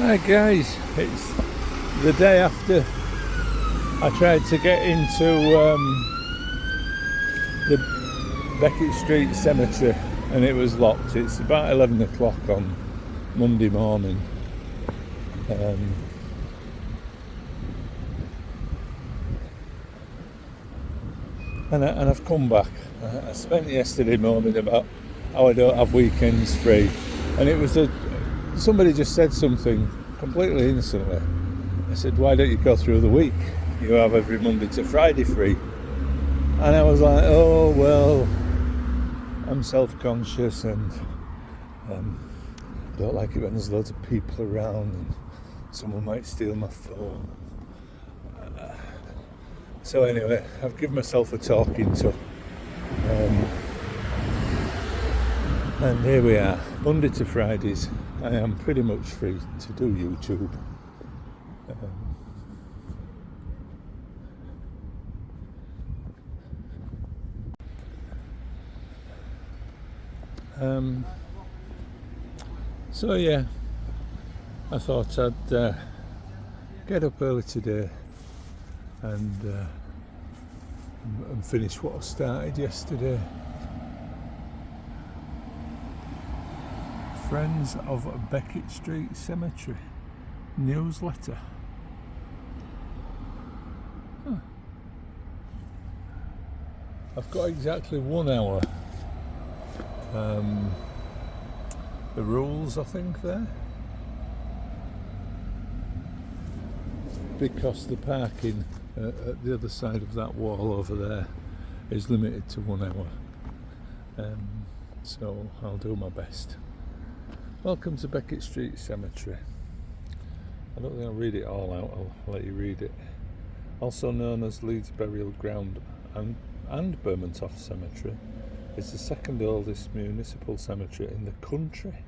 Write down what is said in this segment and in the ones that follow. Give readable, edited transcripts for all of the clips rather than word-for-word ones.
Hi guys, it's the day after I tried to get into the Beckett Street Cemetery and it was locked. It's about 11 o'clock on Monday morning. And I've come back. I spent yesterday moaning about how I don't have weekends free, and it was somebody just said something completely innocently. I said, why don't you go through the week? You have every Monday to Friday free. And I was like, oh well, I'm self-conscious and don't like it when there's loads of people around and someone might steal my phone. So anyway, I've given myself a talking to. And here we are, Monday to Fridays. I am pretty much free to do YouTube. So yeah, I thought I'd get up early today and finish what I started yesterday. Friends of Beckett Street Cemetery newsletter. I've got exactly 1 hour. The rules, I think, there, because the parking at the other side of that wall over there is limited to 1 hour. So I'll do my best. Welcome to Beckett Street Cemetery. I don't think I'll read it all out, I'll let you read it. Also known as Leeds Burial Ground and Bermontoft Cemetery, it's the second oldest municipal cemetery in the country.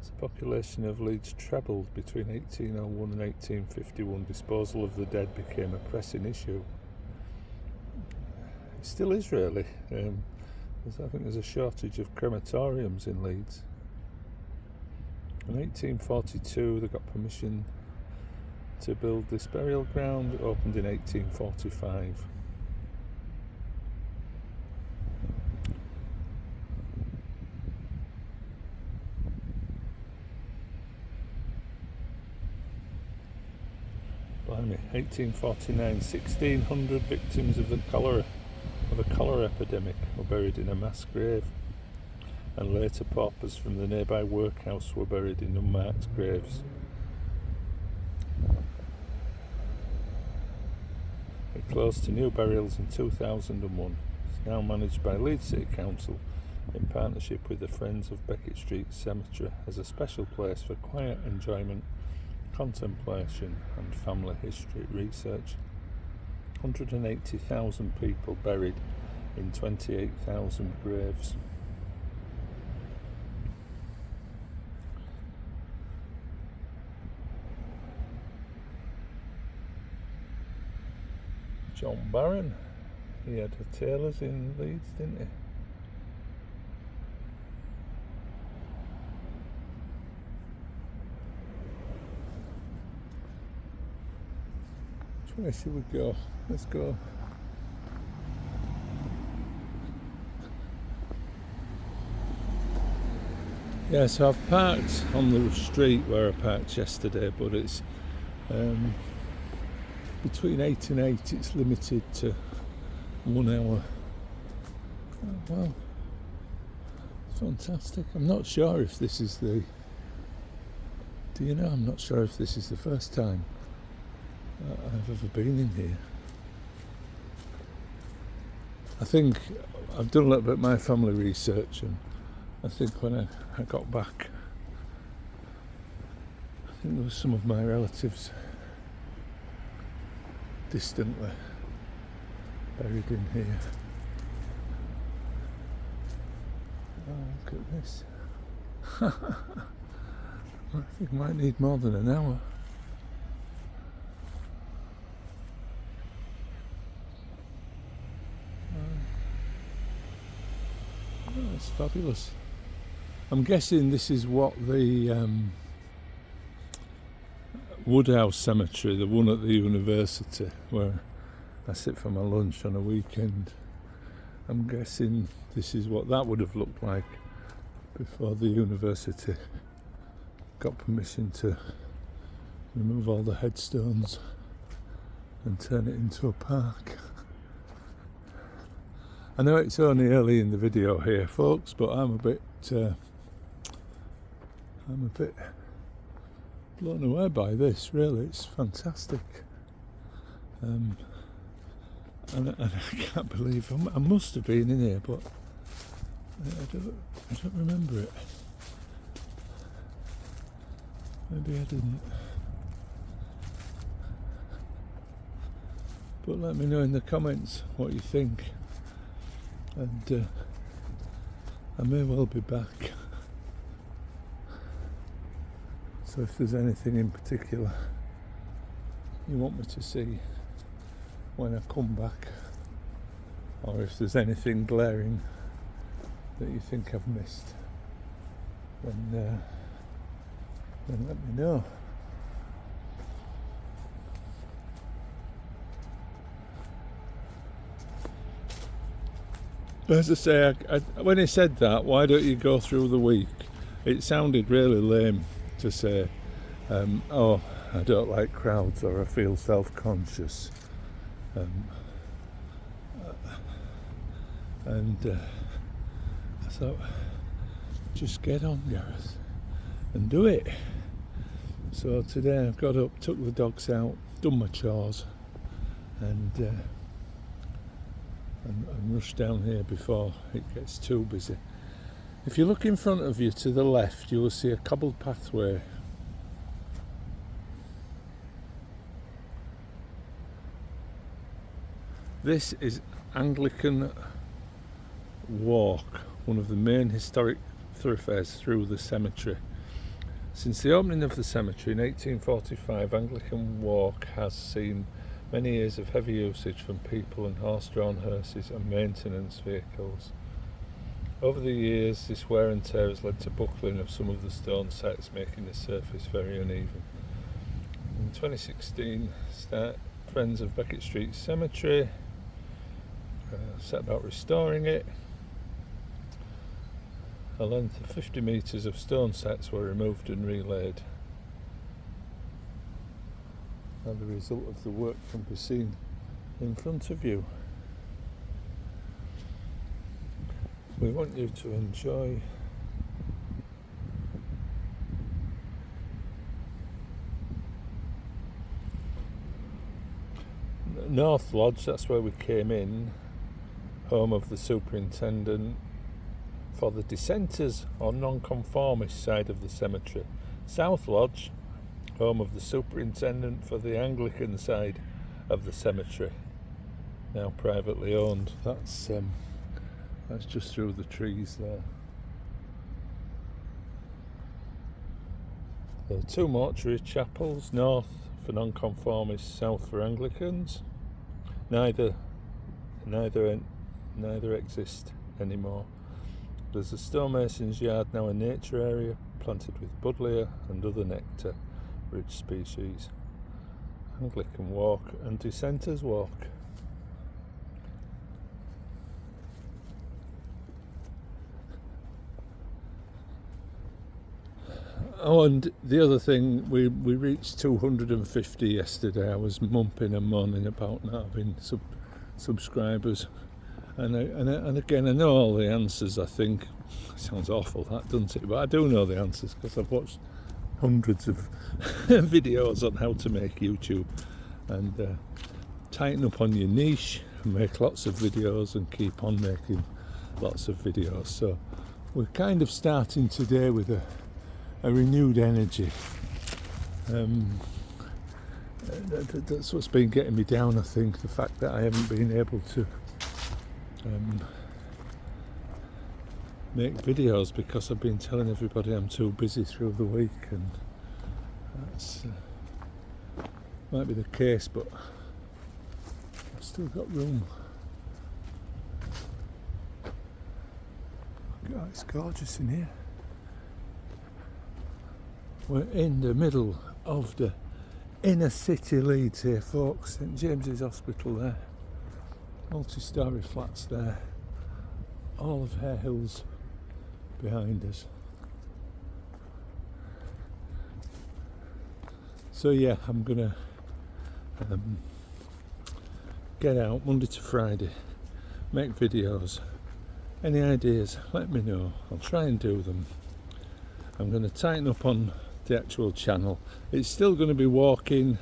The population of Leeds trebled between 1801 and 1851. Disposal of the dead became a pressing issue. It still is really. I think there's a shortage of crematoriums in Leeds. In 1842 they got permission to build this burial ground. It opened in 1845. Blimey, 1849, 1,600 victims of a cholera epidemic were buried in a mass grave, and later paupers from the nearby workhouse were buried in unmarked graves. It closed to new burials in 2001. It's now managed by Leeds City Council in partnership with the Friends of Beckett Street Cemetery as a special place for quiet enjoyment, contemplation and family history research. 180,000 people buried in 28,000 graves. John Barron, he had a tailor's in Leeds, didn't he? Where should we go? Let's go. Yeah, so I've parked on the street where I parked yesterday, but it's between 8 and 8, it's limited to 1 hour. Oh, wow, fantastic. I'm not sure if this is I'm not sure if this is the first time I've ever been in here. I think I've done a little bit of my family research, and I think when I got back, I think there was some of my relatives distantly buried in here. Oh, look at this. I think I might need more than an hour. Oh, it's fabulous. I'm guessing this is what the Woodhouse Cemetery, the one at the university where I sit for my lunch on a weekend, I'm guessing this is what that would have looked like before the university got permission to remove all the headstones and turn it into a park. I know it's only early in the video here, folks, but I'm a bit blown away by this. Really, it's fantastic, and I can't believe I must have been in here, but I don't remember it. Maybe I didn't. But let me know in the comments what you think, and I may well be back. So if there's anything in particular you want me to see when I come back, or if there's anything glaring that you think I've missed, then let me know. As I say, when he said that, why don't you go through the week? It sounded really lame to say, oh, I don't like crowds, or I feel self-conscious. And I thought, just get on, Gareth, and do it. So today I've got up, took the dogs out, done my chores, and rushed down here before it gets too busy. If you look in front of you to the left, you will see a cobbled pathway. This is Anglican Walk, one of the main historic thoroughfares through the cemetery. Since the opening of the cemetery in 1845, Anglican Walk has seen many years of heavy usage from people and horse-drawn hearses and maintenance vehicles. Over the years, this wear and tear has led to buckling of some of the stone sets, making the surface very uneven. In 2016, friends of Beckett Street Cemetery set about restoring it. A length of 50 metres of stone sets were removed and relaid. And the result of the work can be seen in front of you. We want you to enjoy North Lodge. That's where we came in, home of the superintendent for the dissenters or non-conformist side of the cemetery. South Lodge, home of the superintendent for the Anglican side of the cemetery, now privately owned. That's just through the trees there. There are two mortuary chapels, north for non-conformists, south for Anglicans. Neither exist anymore. There's a stonemason's yard, now a nature area planted with buddleia and other nectar-rich species. Anglican Walk and Dissenters Walk. Oh, and the other thing, we reached 250 yesterday. I was mumping and moaning about not having subscribers, and again, I know all the answers. I think it sounds awful, that, doesn't it? But I do know the answers because I've watched hundreds of videos on how to make YouTube, and tighten up on your niche and make lots of videos and keep on making lots of videos. So we're kind of starting today with a renewed energy. That's what's been getting me down, I think, the fact that I haven't been able to make videos because I've been telling everybody I'm too busy through the week, and that's might be the case, but I've still got room. God, it's gorgeous in here. We're in the middle of the inner city Leeds here, folks. St James's Hospital there, multi-storey flats there, all of Hare Hills behind us. So yeah, I'm gonna get out Monday to Friday, make videos. Any ideas, let me know. I'll try and do them. I'm going to tighten up on the actual channel. It's still going to be walking,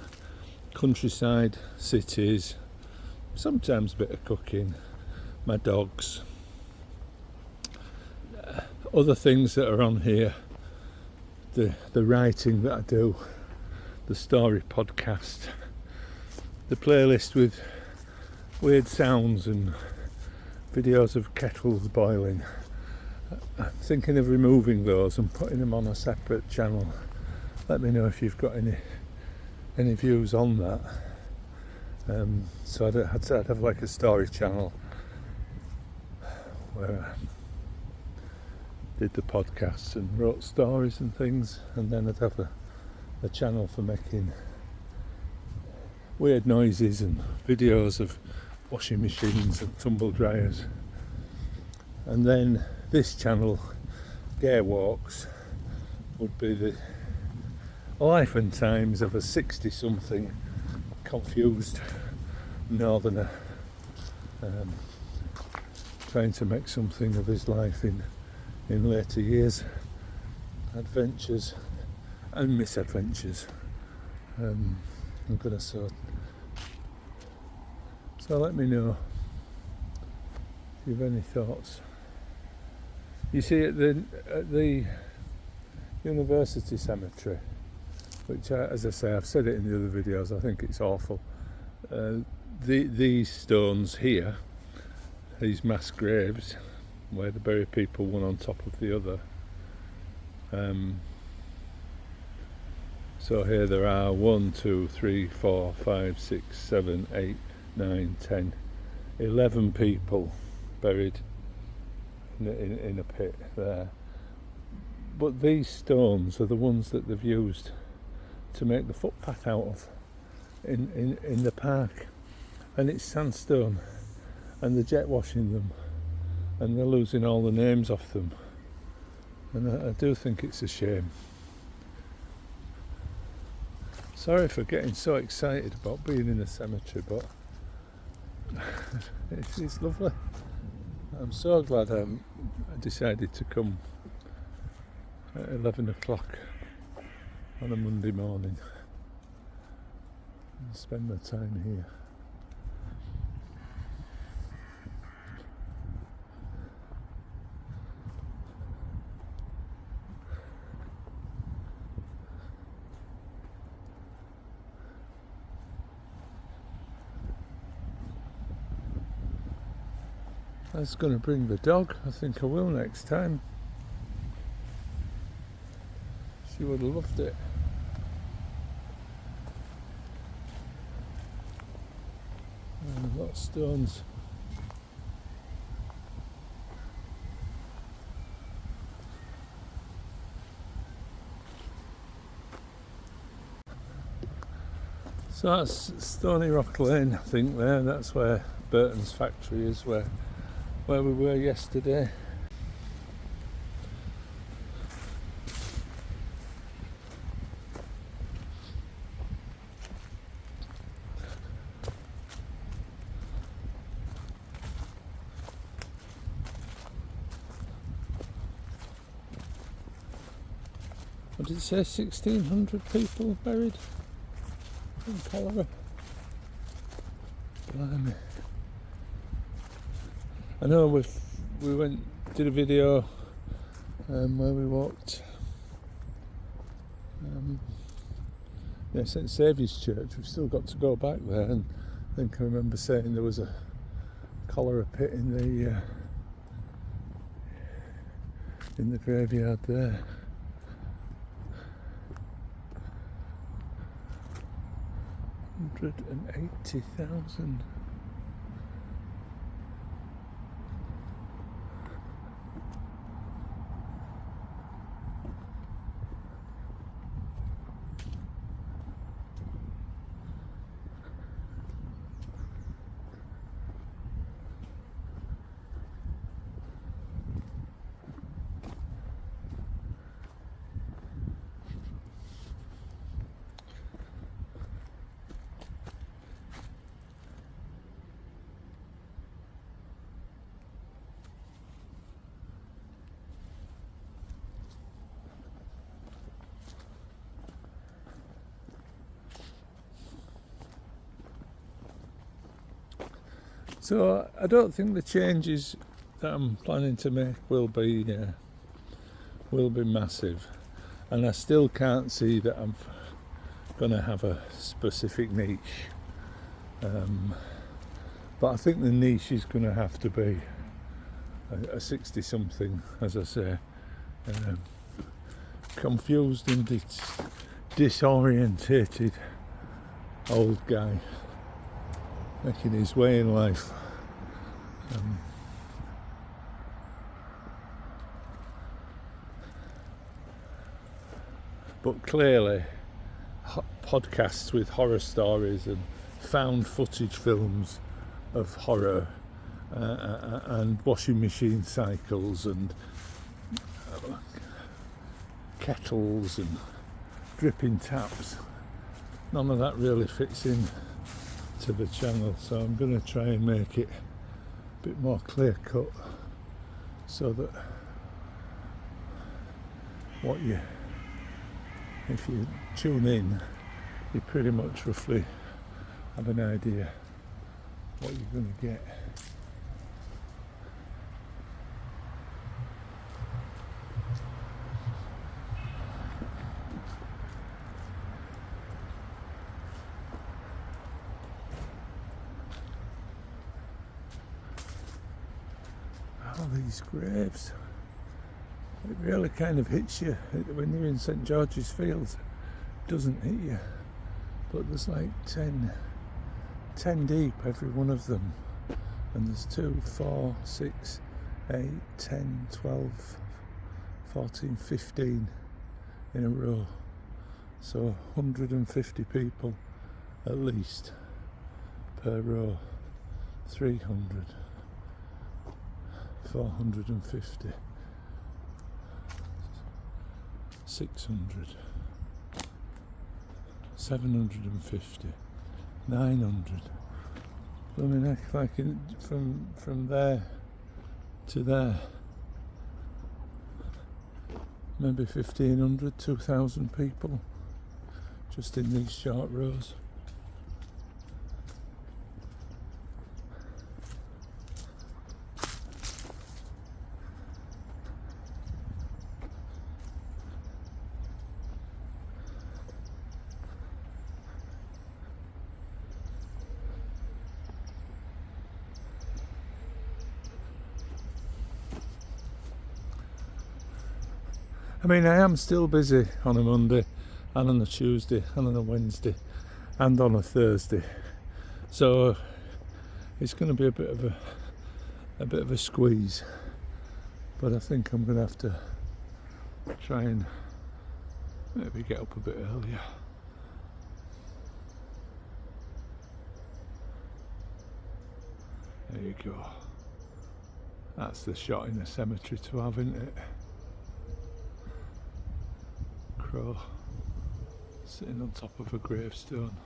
countryside, cities, sometimes a bit of cooking, my dogs, other things that are on here, the writing that I do, the story podcast, the playlist with weird sounds and videos of kettles boiling. I'm thinking of removing those and putting them on a separate channel. Let me know if you've got any views on that. So I'd have like a story channel where I did the podcasts and wrote stories and things, and then I'd have a channel for making weird noises and videos of washing machines and tumble dryers. And then this channel, Gay Walks, would be the life and times of a 60-something confused northerner trying to make something of his life in later years. Adventures and misadventures. I'm gonna sort. So let me know if you have any thoughts. You see, at the university cemetery, which, as I say, I've said it in the other videos, I think it's awful. These stones here, these mass graves, where they bury people one on top of the other. So here there are 1, 2, 3, 4, 5, 6, 7, 8, 9, 10, 11 people buried in a pit there. But these stones are the ones that they've used to make the footpath out of in the park, and it's sandstone, and they're jet washing them, and they're losing all the names off them, and I do think it's a shame. Sorry for getting so excited about being in a cemetery, but it's lovely. I'm so glad I decided to come at 11 o'clock on a Monday morning and spend my time here. I was going to bring the dog. I think I will next time. She would have loved it. And a lot of stones. So that's Stony Rock Lane, I think there. That's where Burton's factory is, where we were yesterday. What did it say? 1,600 people buried in cholera. Blimey. I know we did a video where we walked St Saviour's Church. We've still got to go back there, and I think I remember saying there was a cholera pit in the graveyard there. $180,000. So I don't think the changes that I'm planning to make will be massive, and I still can't see that I'm going to have a specific niche. But I think the niche is going to have to be a 60-something, as I say, confused and disorientated old guy making his way in life. But clearly, podcasts with horror stories and found footage films of horror and washing machine cycles and kettles and dripping taps, none of that really fits in to the channel, so I'm going to try and make it a bit more clear cut so that if you tune in, you pretty much roughly have an idea what you're going to get. All these graves, it really kind of hits you when you're in St George's Fields. It doesn't hit you, but there's like 10 deep, every one of them, and there's 2, 4, 6, 8, 10, 12, 14, 15 in a row, so 150 people at least per row, 300, 450, 600, 750, 900. I mean, like from there to there, maybe 1,500, 2,000 people just in these short rows. I mean, I am still busy on a Monday and on a Tuesday and on a Wednesday and on a Thursday, so it's going to be a bit of a squeeze. But I think I'm going to have to try and maybe get up a bit earlier. There you go. That's the shot in a cemetery to have, isn't it? Crow sitting on top of a gravestone.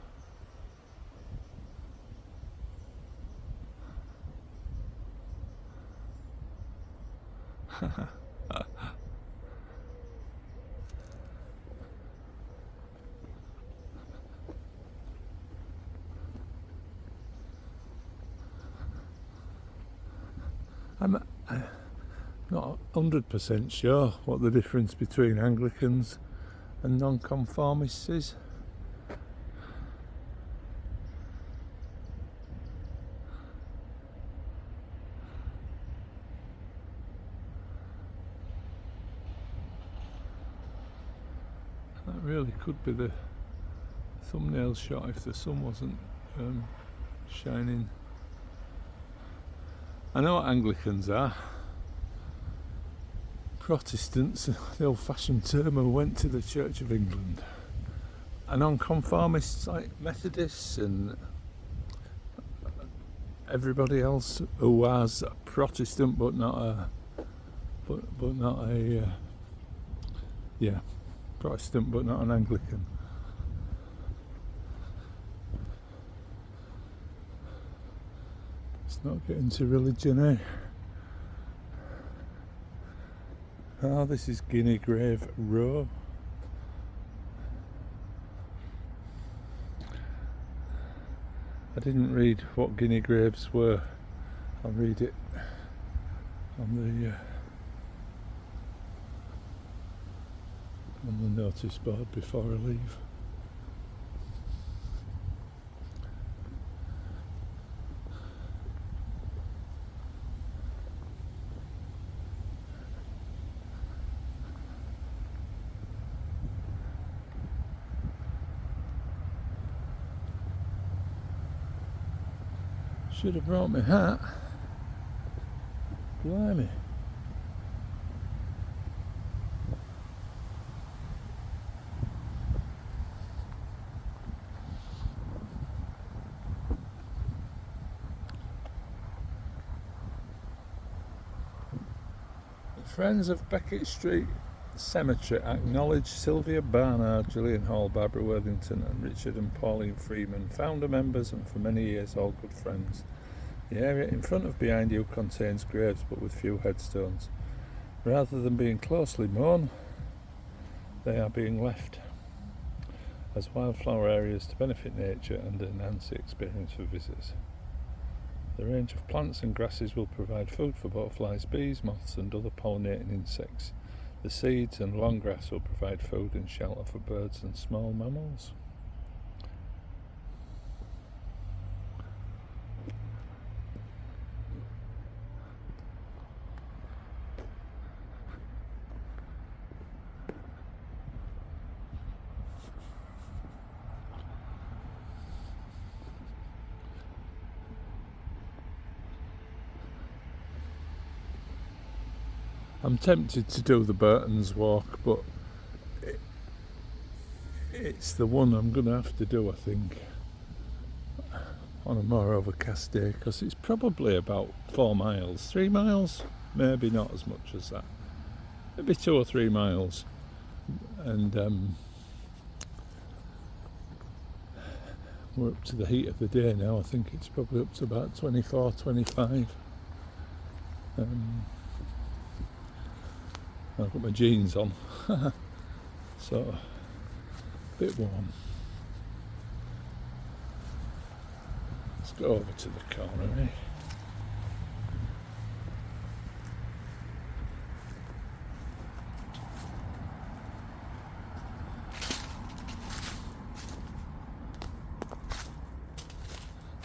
I'm not 100% sure what the difference between Anglicans and non-conformists is. That really could be the thumbnail shot if the sun wasn't shining. I know what Anglicans are. Protestants, the old-fashioned term, who went to the Church of England. And non-conformists like Methodists and everybody else who was a Protestant but not a Protestant but not an Anglican. It's not getting to religion, eh? Oh, this is Guinea Grave Row. I didn't read what Guinea graves were I'll read it on the notice board before I leave. Should have brought my hat. Blimey. The Friends of Beckett Street Cemetery acknowledge Sylvia Barnard, Gillian Hall, Barbara Worthington and Richard and Pauline Freeman, founder members and for many years all good friends. The area in front of behind you contains graves but with few headstones. Rather than being closely mown, they are being left as wildflower areas to benefit nature and enhance the experience for visitors. The range of plants and grasses will provide food for butterflies, bees, moths and other pollinating insects. The seeds and long grass will provide food and shelter for birds and small mammals. I'm tempted to do the Burton's Walk, but it's the one I'm going to have to do, I think, on a more overcast day, because it's probably about 4 miles, 3 miles, maybe not as much as that, maybe 2 or 3 miles, and we're up to the heat of the day now. I think it's probably up to about 24, 25. I've got my jeans on, so a bit warm. Let's go over to the corner, eh?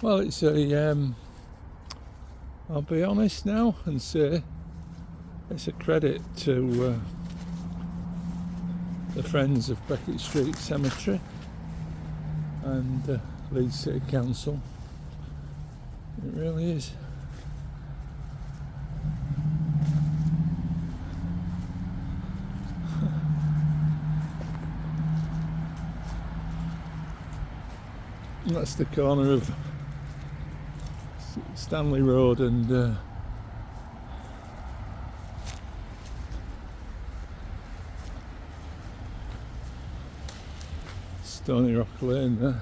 Well, it's I'll be honest now and say it's a credit to the Friends of Beckett Street Cemetery and Leeds City Council. It really is. That's the corner of Stanley Road and Stony Rock Lane there.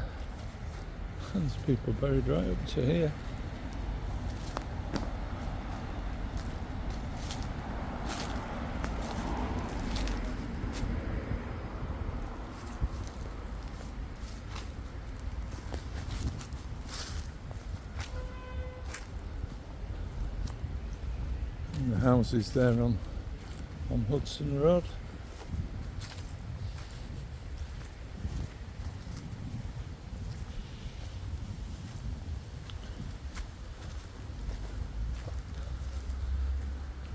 There's people buried right up to here. And the houses there on Hudson Road.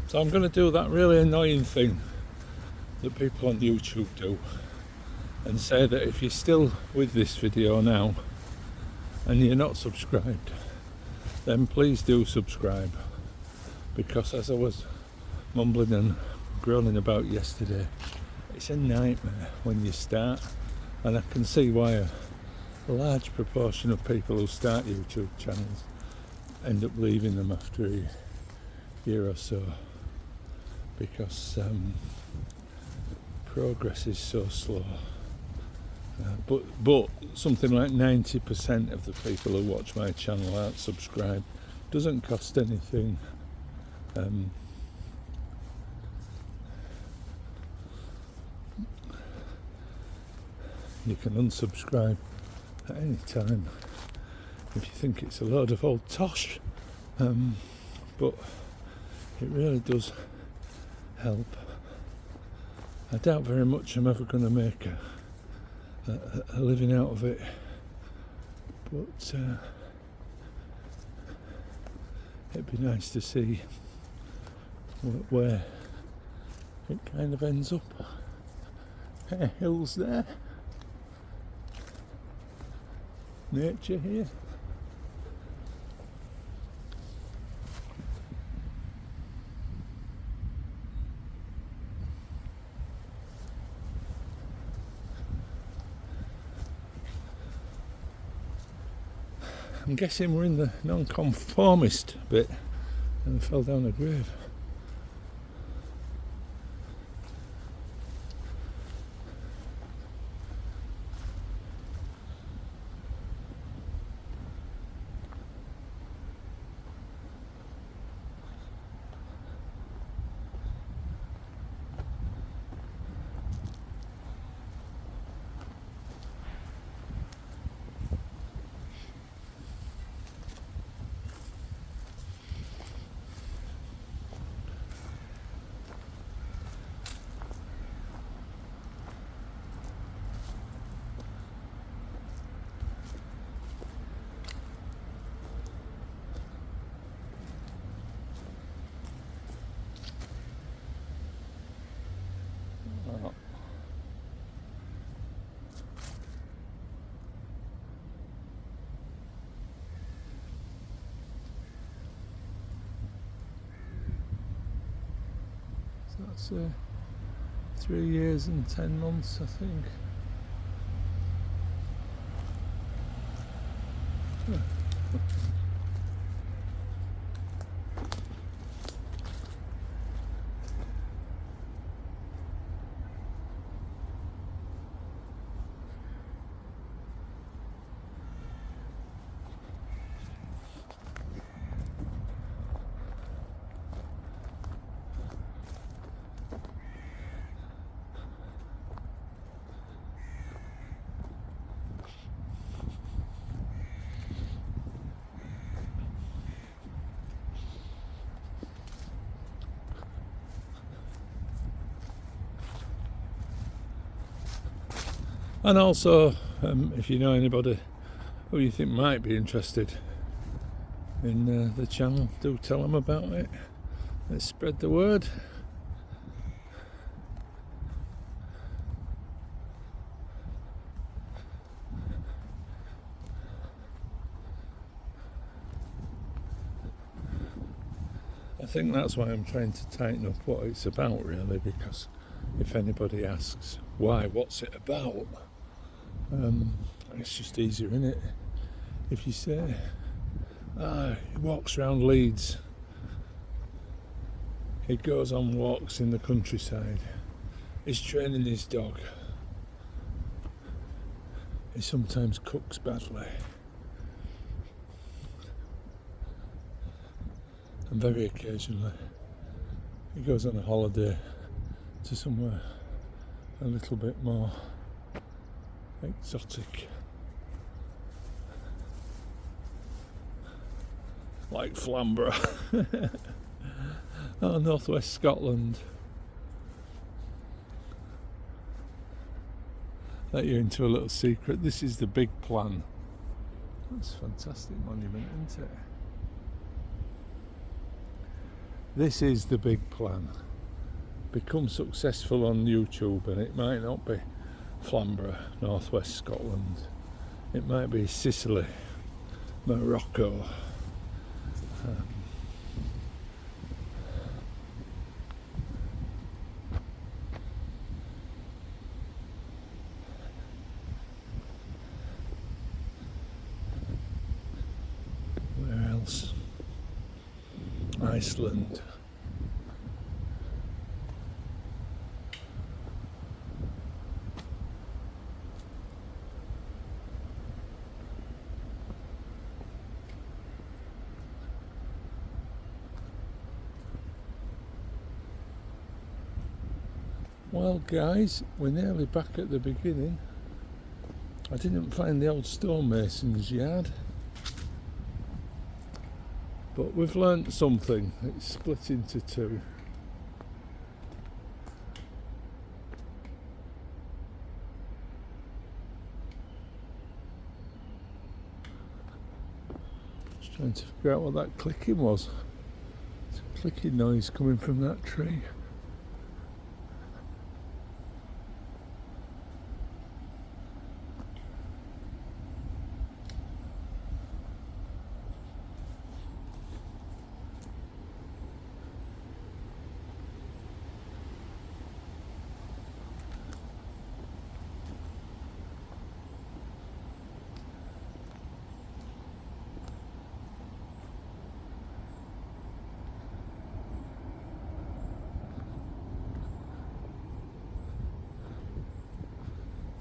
So I'm going to do that really annoying thing that people on YouTube do and say that if you're still with this video now and you're not subscribed, then please do subscribe, because as I was mumbling and groaning about yesterday, it's a nightmare when you start, and I can see why a large proportion of people who start YouTube channels end up leaving them after a year or so, because progress is so slow. But something like 90% of the people who watch my channel aren't subscribed. Doesn't cost anything. You can unsubscribe at any time if you think it's a load of old tosh. but it really does help. I doubt very much I'm ever going to make a living out of it, but it'd be nice to see where it kind of ends up. Hills there, nature here. I'm guessing we're in the non-conformist bit and I fell down a grave. That's 3 years and 10 months, I think. And also, if you know anybody who you think might be interested in the channel, do tell them about it. Let's spread the word. I think that's why I'm trying to tighten up what it's about, really, because if anybody asks why, what's it about, it's just easier, isn't it? If you say, he walks around Leeds, he goes on walks in the countryside, he's training his dog, he sometimes cooks badly, and very occasionally he goes on a holiday to somewhere a little bit more exotic, like Flamborough or northwest Scotland. Let you into a little secret. This is the big plan. That's a fantastic monument, isn't it? This is the big plan. Become successful on YouTube, and it might not be Flamborough, northwest Scotland. It might be Sicily, Morocco. Where else? Iceland. Well guys, we're nearly back at the beginning. I didn't find the old stonemason's yard. But we've learnt something. It's split into two. Just trying to figure out what that clicking was. It's a clicking noise coming from that tree.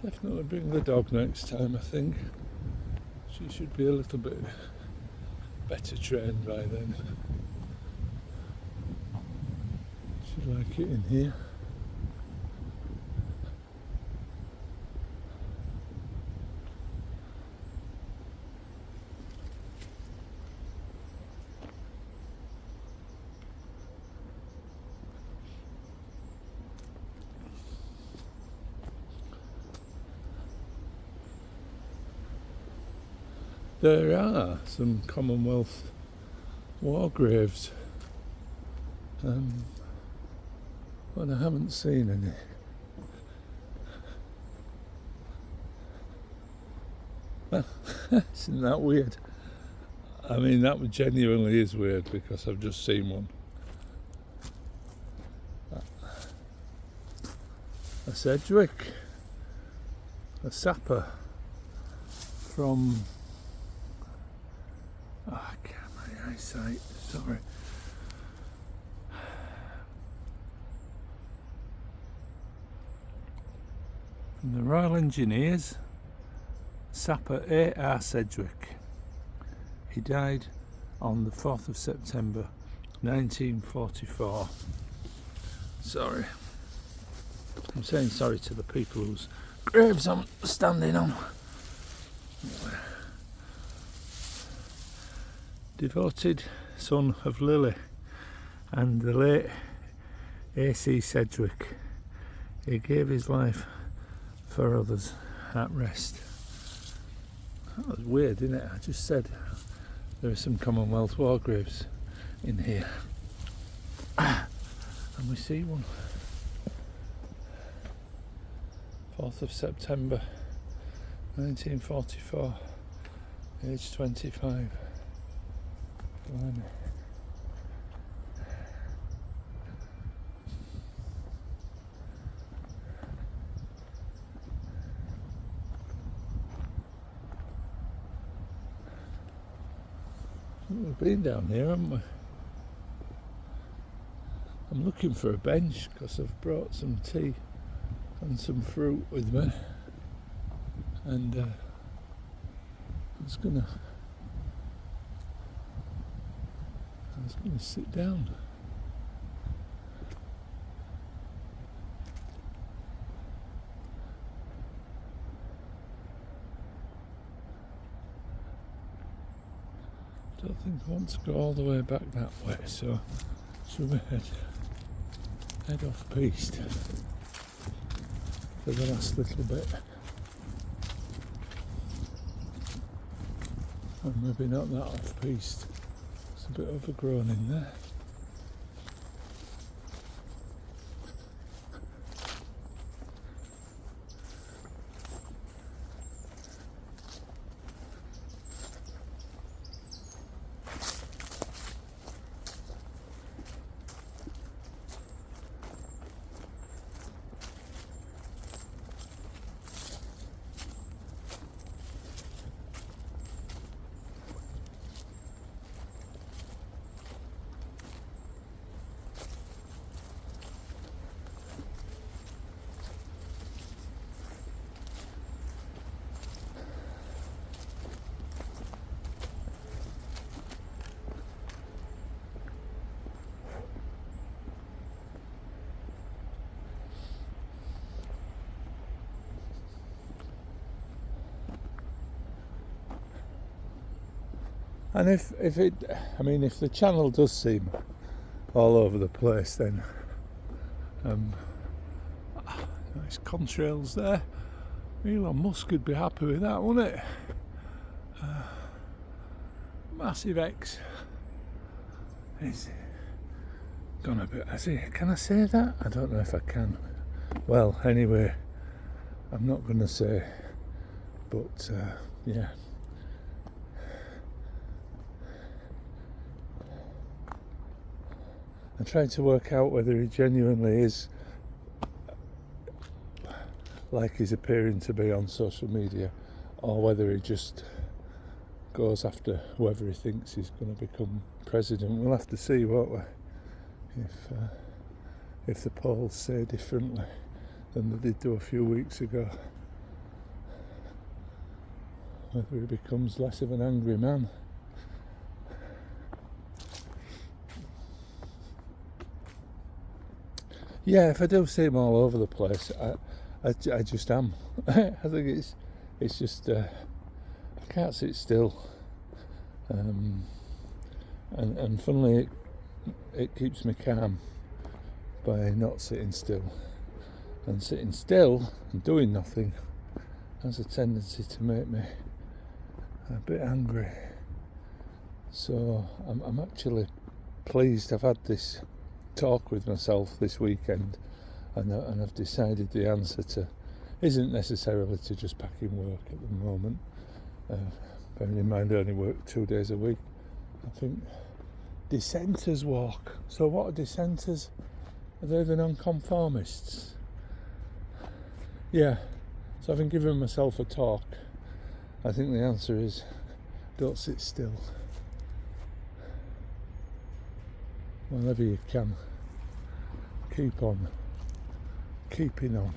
Definitely bring the dog next time, I think. She should be a little bit better trained by then. She'd like it in here. There are some Commonwealth war graves, but I haven't seen any. Isn't that weird? I mean, that genuinely is weird because I've just seen one. A Sedgwick, a sapper from... Oh, I can't, my eyesight, sorry. From the Royal Engineers, sapper A.R. Sedgwick. He died on the 4th of September 1944. Sorry. I'm saying sorry to the people whose graves I'm standing on. Devoted son of Lily and the late A.C. Sedgwick. He gave his life for others at rest. That was weird, isn't it? I just said there are some Commonwealth war graves in here. And we see one. 4th of September 1944, age 25. Blimey. We've been down here, haven't we? I'm looking for a bench because I've brought some tea and some fruit with me, and I'm just gonna sit down. I don't think I want to go all the way back that way, so should we head off piste for the last little bit, and maybe not that off piste. It's a bit overgrown in there. And if the channel does seem all over the place, then nice contrails there. Elon Musk would be happy with that, wouldn't it? Massive X. He's gone a bit. Can I say that? I don't know if I can. Well, anyway, I'm not going to say. But yeah. I'm trying to work out whether he genuinely is like he's appearing to be on social media, or whether he just goes after whoever he thinks is going to become president. We'll have to see, won't we? If the polls say differently than they did do a few weeks ago, whether he becomes less of an angry man. Yeah, if I do see him all over the place, I just am. I think it's just I can't sit still, and funnily it keeps me calm by not sitting still. And sitting still and doing nothing has a tendency to make me a bit angry. So I'm actually pleased I've had this talk with myself this weekend, and I've decided the answer isn't necessarily to just pack in work at the moment. Bearing in mind I only work 2 days a week. I think dissenters walk. So what are dissenters? Are they the non-conformists? Yeah. So I've been giving myself a talk. I think the answer is don't sit still. Whenever you can, keep on keeping on.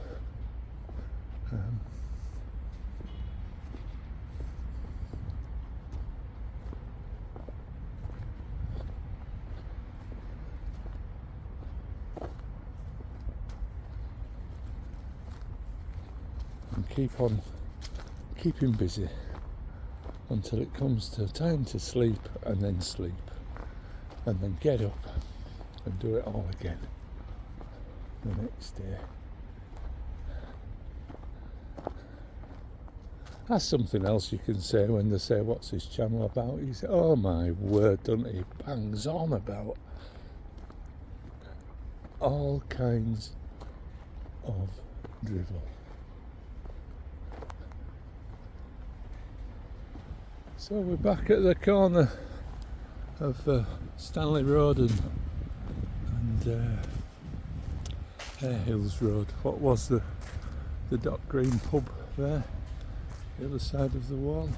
And keep on keeping busy until it comes to time to sleep, and then sleep, and then get up and do it all again the next day. That's something else you can say when they say, what's his channel about? You say, oh my word, doesn't he? Bangs on about all kinds of drivel. So we're back at the corner of Stanley Road and Hare Hills Road. What was the Dock Green pub there, the other side of the wall.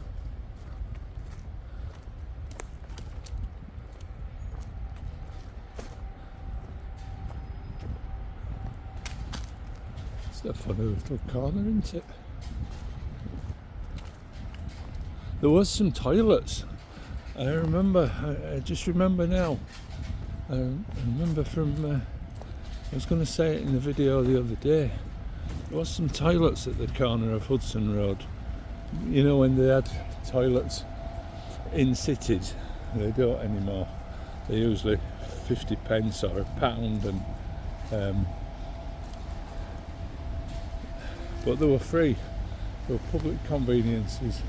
It's a funny little corner, isn't it? There was some toilets. I remember. I just remember now. I remember from. I was going to say it in the video the other day. There was some toilets at the corner of Hudson Road. You know, when they had toilets in cities, they don't anymore. They're usually 50 pence or £1, and but they were free. They were public conveniences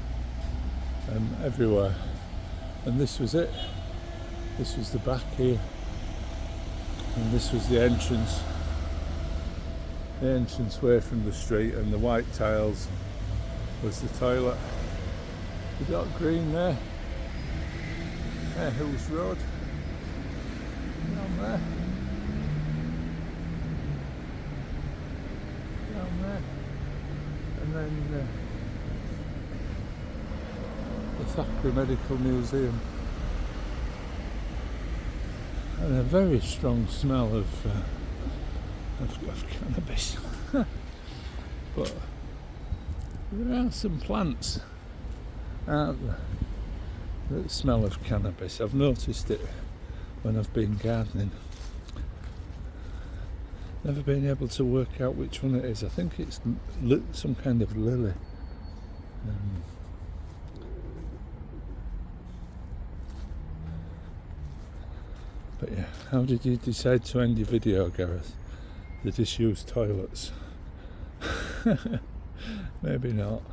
everywhere, and this was it. This was the back here, and this was the entrance way from the street, and the white tiles was the toilet. The dark green there, Hare Hills Road, down there, and then the Thackeray Medical Museum, and a very strong smell of cannabis. But there are some plants out there that smell of cannabis. I've noticed it when I've been gardening. Never been able to work out which one it is. I think it's some kind of lily. But yeah, how did you decide to end your video, Gareth? The disused toilets? Maybe not.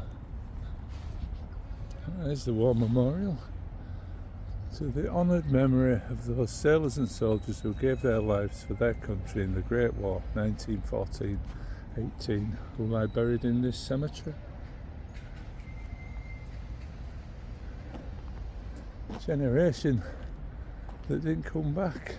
There's the war memorial to the honoured memory of those sailors and soldiers who gave their lives for their country in the Great War 1914-18, who lie buried in this cemetery. Generation that didn't come back.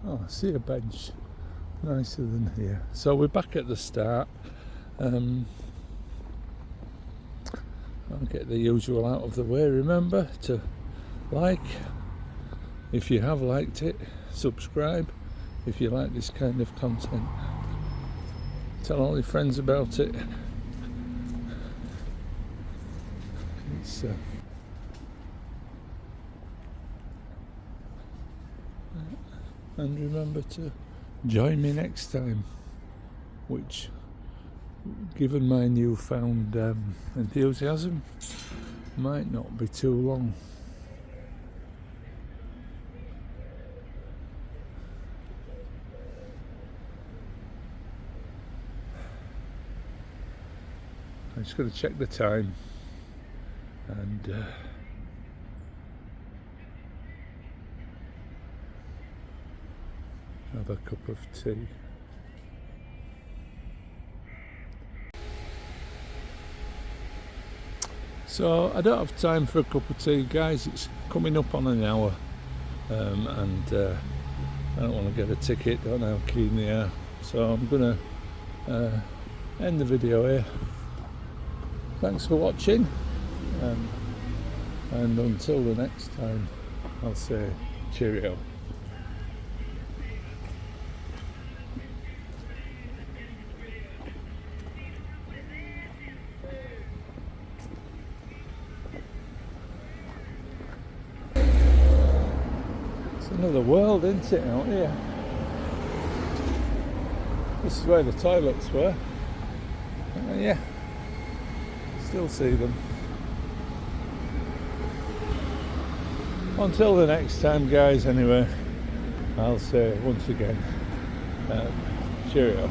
Oh, I see a bench nicer than here. So we're back at the start. I'll get the usual out of the way. Remember to like if you have liked it, subscribe if you like this kind of content, tell all your friends about it. It's and remember to join me next time, which, given my newfound enthusiasm, might not be too long. I'm just going to check the time and have a cup of tea. So I don't have time for a cup of tea, guys. It's coming up on an hour, and I don't want to get a ticket, don't know how keen they are. So I'm going to end the video here. Thanks for watching, and until the next time, I'll say cheerio. Another world, isn't it, out here? This is where the toilets were. Yeah, still see them. Until the next time, guys, anyway, I'll say once again, cheerio.